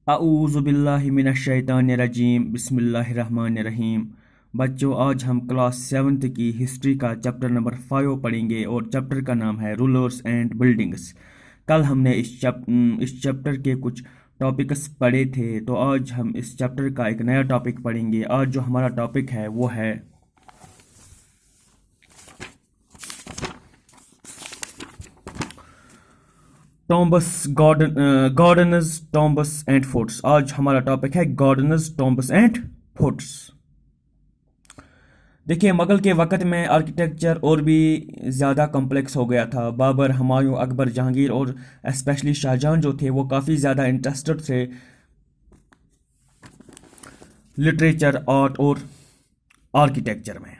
अऊज़ु बिल्लाहि मिनश शैतानिर रजीम बिस्मिल्लाहिर्रहमानिर्रहीम। बच्चों, आज हम क्लास सेवन्थ की हिस्ट्री का चैप्टर नंबर 5 पढ़ेंगे और चैप्टर का नाम है रूलर्स एंड बिल्डिंग्स। कल हमने इस चैप्टर के कुछ टॉपिक्स पढ़े थे, तो आज हम इस चैप्टर का एक नया टॉपिक पढ़ेंगे। आज जो हमारा टॉपिक है वो है टॉम्बस गार्डनर्स, टॉम्बस एंड फोर्ट्स। आज हमारा टॉपिक है गार्डनर्स, टॉम्बस एंड फोर्ट्स। देखिए, मुगल के वक़्त में आर्किटेक्चर और भी ज़्यादा कॉम्प्लेक्स हो गया था। बाबर, हुमायूं, अकबर, जहांगीर और स्पेशली शाहजहां जो थे वो काफ़ी ज़्यादा इंटरेस्टेड थे लिटरेचर, आर्ट और आर्किटेक्चर में।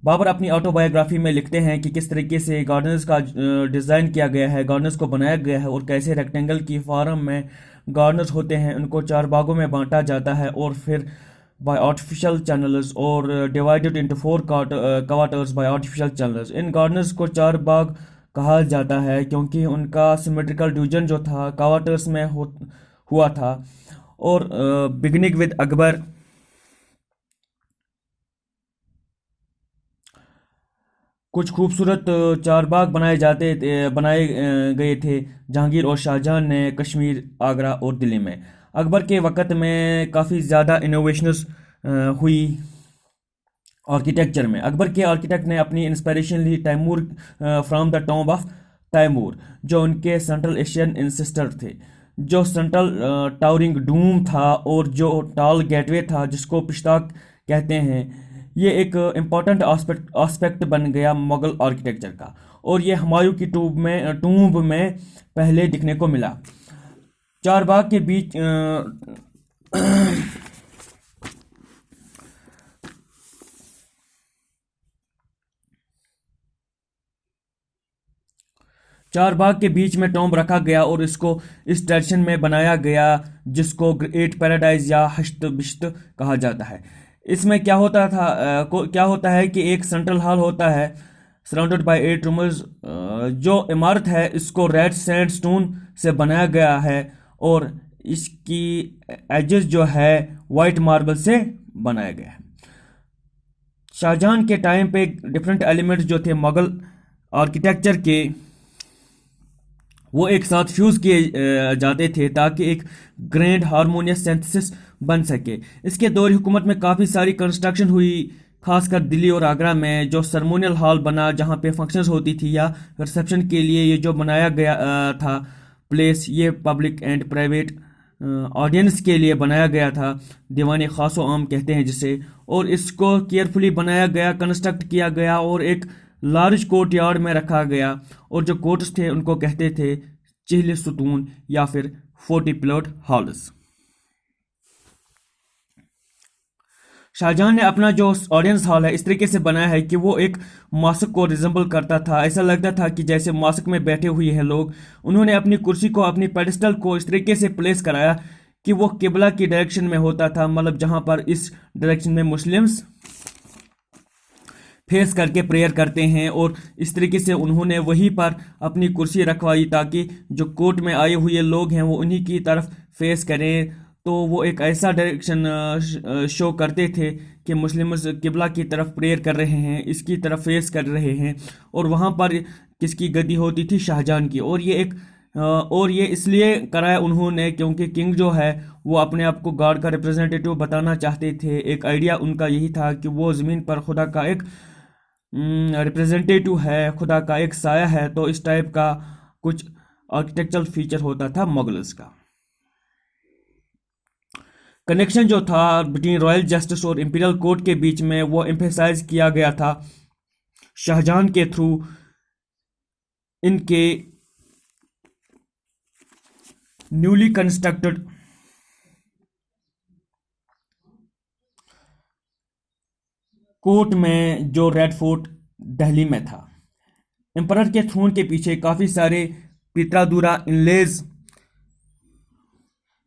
बाबर अपनी ऑटोबायोग्राफी में लिखते हैं कि किस तरीके से गार्डन्स का डिज़ाइन किया गया है, गार्डन्स को बनाया गया है और कैसे रेक्टेंगल की फॉर्म में गार्डन्स होते हैं, उनको 4 भागों में बांटा जाता है और फिर बाय आर्टिफिशियल चैनल्स और divided into 4 quarters bye artificial channels. In gardens को 4 भाग कहा जाता है क्योंकि उनका सिमेट्रिकल डिवीजन जो था क्वार्टर्स में हुआ था। और बिगनिंग विद अकबर, कुछ खूबसूरत चारबाग बनाए गए थे जहांगीर और शाहजहां ने कश्मीर, आगरा और दिल्ली में। अकबर के वक़्त में काफ़ी ज़्यादा इनोवेशंस हुई आर्किटेक्चर में। अकबर के आर्किटेक्ट ने अपनी इंस्पिरेशन ली Timur from the tomb of Timur, जो उनके सेंट्रल एशियन इंसिस्टर थे। जो सेंट्रल टावरिंग डूम था और जो टाल गेटवे था जिसको पिश्ताक कहते हैं, ये एक इम्पॉर्टेंट आस्पेक्ट बन गया मुगल आर्किटेक्चर का और ये हुमायूं की टूम्ब में पहले दिखने को मिला। चार बाग के बीच चार बाग के बीच में टॉम्ब रखा गया और इसको इस ट्रेडिशन में बनाया गया जिसको ग्रेट पैराडाइज या हश्त बिश्त कहा जाता है। इसमें क्या होता है कि एक सेंट्रल हॉल होता है सराउंडेड बाय 8 रूम्स। जो इमारत है इसको रेड सैंडस्टोन से बनाया गया है और इसकी एजेस जो है वाइट मार्बल से बनाया गया है। शाहजहां के टाइम पे डिफरेंट एलिमेंट्स जो थे मुगल आर्किटेक्चर के, वो एक साथ फ्यूज किए जाते थे ताकि एक ग्रैंड हारमोनियस सिंथेसिस बन सके। इसके दौर हुकूमत में काफ़ी सारी कंस्ट्रक्शन हुई, खासकर दिल्ली और आगरा में। जो सरमोनियल हॉल बना जहाँ पे फंक्शंस होती थी या रिसेप्शन के लिए ये जो बनाया गया था प्लेस, ये पब्लिक एंड प्राइवेट ऑडियंस के लिए बनाया गया था। दीवान खासो आम कहते हैं जिसे। और इसको केयरफुली बनाया गया, कंस्ट्रक्ट किया गया और एक लार्ज कोर्ट यार्ड में रखा गया। और जो कोर्ट्स थे उनको कहते थे चिहल सुतून या फिर 40 पिलर्ड हॉल्स। शाहजहां ने अपना जो ऑडियंस हॉल है इस तरीके से बनाया है कि वो एक मॉस्क को रिजेंबल करता था। ऐसा लगता था कि जैसे मॉस्क में बैठे हुए हैं लोग। उन्होंने अपनी कुर्सी को, अपनी पेडिस्टल को इस तरीके से प्लेस कराया कि वो किबला की डायरेक्शन में होता था, मतलब जहां पर इस डायरेक्शन में मुस्लिम्स फेस करके प्रेयर करते हैं। और इस तरीके से उन्होंने वहीं पर अपनी कुर्सी रखवाई ताकि जो कोर्ट में आए हुए लोग हैं वो उन्हीं की तरफ फेस करें। तो वो एक ऐसा डायरेक्शन शो करते थे कि मुस्लिम किबला की तरफ प्रेयर कर रहे हैं, इसकी तरफ फेस कर रहे हैं। और वहाँ पर किसकी गद्दी होती थी? शाहजहां की। और ये इसलिए कराया उन्होंने क्योंकि किंग जो है वो अपने आप को गॉड का रिप्रेजेंटेटिव बताना चाहते थे। एक आइडिया उनका यही था कि वो ज़मीन पर खुदा का एक रिप्रेजेंटेटिव है, खुदा का एक साया है। तो इस टाइप का कुछ आर्किटेक्चरल फीचर होता था मुगल्स का। कनेक्शन जो था बिटवीन रॉयल जस्टिस और इंपीरियल कोर्ट के बीच में वो एम्फेसाइज किया गया था शाहजहां के थ्रू। इनके न्यूली कंस्ट्रक्टेड कोर्ट में जो रेड फोर्ट दिल्ली में था। एम्परर के थ्रोन के पीछे काफ़ी सारे पित्रादुरा इनलेज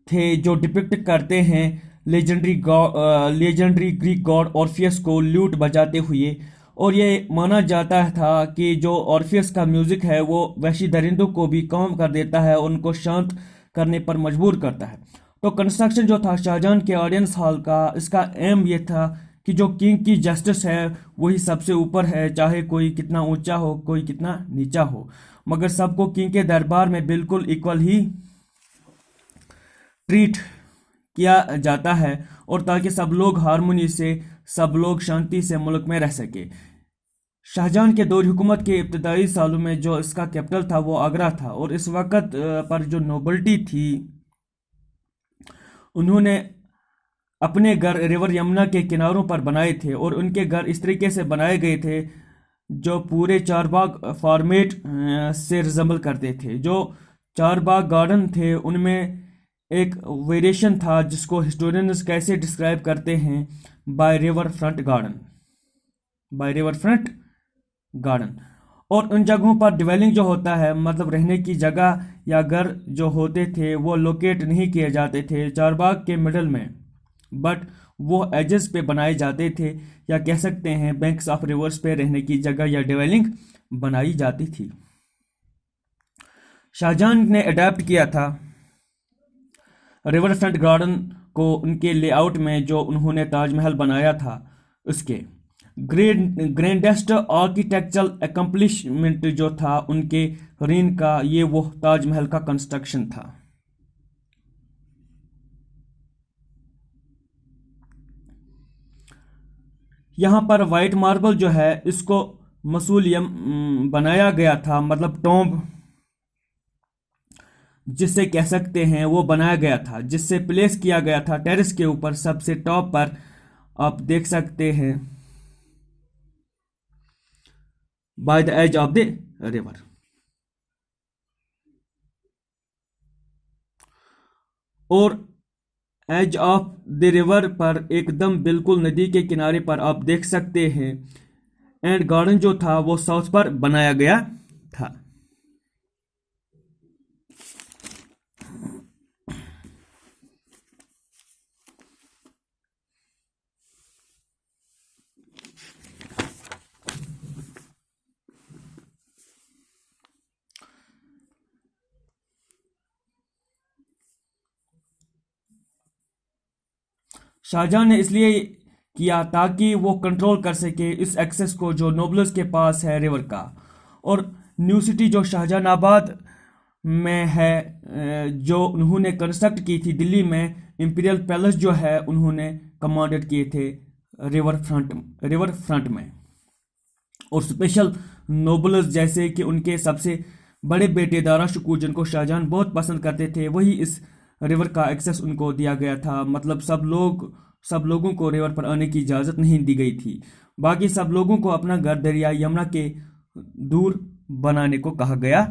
थे जो डिपिक्ट करते हैं लेजेंडरी ग्रीक गॉड ऑर्फियस को लूट बजाते हुए। और ये माना जाता था कि जो ऑर्फियस का म्यूजिक है वो वहशी दरिंदों को भी काम कर देता है, उनको शांत करने पर मजबूर करता है। तो कंस्ट्रक्शन जो था शाहजहां के ऑडियंस हॉल का, इसका एम ये था कि जो किंग की जस्टिस है वही सबसे ऊपर है, चाहे कोई कितना ऊंचा हो कोई कितना नीचा हो, मगर सबको किंग के दरबार में बिल्कुल इक्वल ही ट्रीट किया जाता है, और ताकि सब लोग हारमोनी से, सब लोग शांति से मुल्क में रह सके। शाहजहां के दौर हुकूमत के इब्तदाई सालों में जो इसका कैपिटल था वो आगरा था, और इस वक्त पर जो नोबल्टी थी उन्होंने अपने घर रिवर यमुना के किनारों पर बनाए थे, और उनके घर इस तरीके से बनाए गए थे जो पूरे चारबाग फॉर्मेट से रिजम्बल करते थे। जो चारबाग गार्डन थे उनमें एक वेरिएशन था जिसको हिस्टोरियंस कैसे डिस्क्राइब करते हैं, by river front garden, by river front garden. और उन जगहों पर डिवेलिंग जो होता है, मतलब रहने की जगह या घर जो होते थे वो लोकेट नहीं किए जाते थे चारबाग के मिडल में, बट वो एजेस पे बनाए जाते थे, या कह सकते हैं बैंक्स ऑफ रिवर्स पे रहने की जगह या डिवेलिंग बनाई जाती थी। शाहजहां ने अडेप्ट किया था रिवर फ्रंट गार्डन को उनके लेआउट में, जो उन्होंने ताजमहल बनाया था उसके ग्रैंडेस्ट आर्किटेक्चरल अकम्पलिशमेंट जो था उनके रीन का, ये वो ताजमहल का कंस्ट्रक्शन था। यहाँ पर वाइट मार्बल जो है इसको मसूलियम बनाया गया था, मतलब टॉम्ब जिसे कह सकते हैं वो बनाया गया था, जिससे प्लेस किया गया था टेरेस के ऊपर सबसे टॉप पर। आप देख सकते हैं by the edge of the river. और एज ऑफ द रिवर पर एकदम बिल्कुल नदी के किनारे पर आप देख सकते हैं एंड गार्डन जो था वो साउथ पर बनाया गया था। शाहजहां ने इसलिए किया ताकि वो कंट्रोल कर सके इस एक्सेस को जो नोबल्स के पास है रिवर का। और न्यू सिटी जो शाहजहानाबाद में है, जो उन्होंने कंस्ट्रक्ट की थी दिल्ली में, इंपीरियल पैलेस जो है उन्होंने कमांडेड किए थे रिवर फ्रंट में। और स्पेशल नोबल्स जैसे कि उनके सबसे बड़े बेटे दारा शुकूर, जिनको शाहजहां बहुत पसंद करते थे, वही इस रिवर का एक्सेस उनको दिया गया था। मतलब सब लोगों को रिवर पर आने की इजाज़त नहीं दी गई थी। बाकी सब लोगों को अपना घर दरिया यमुना के दूर बनाने को कहा गया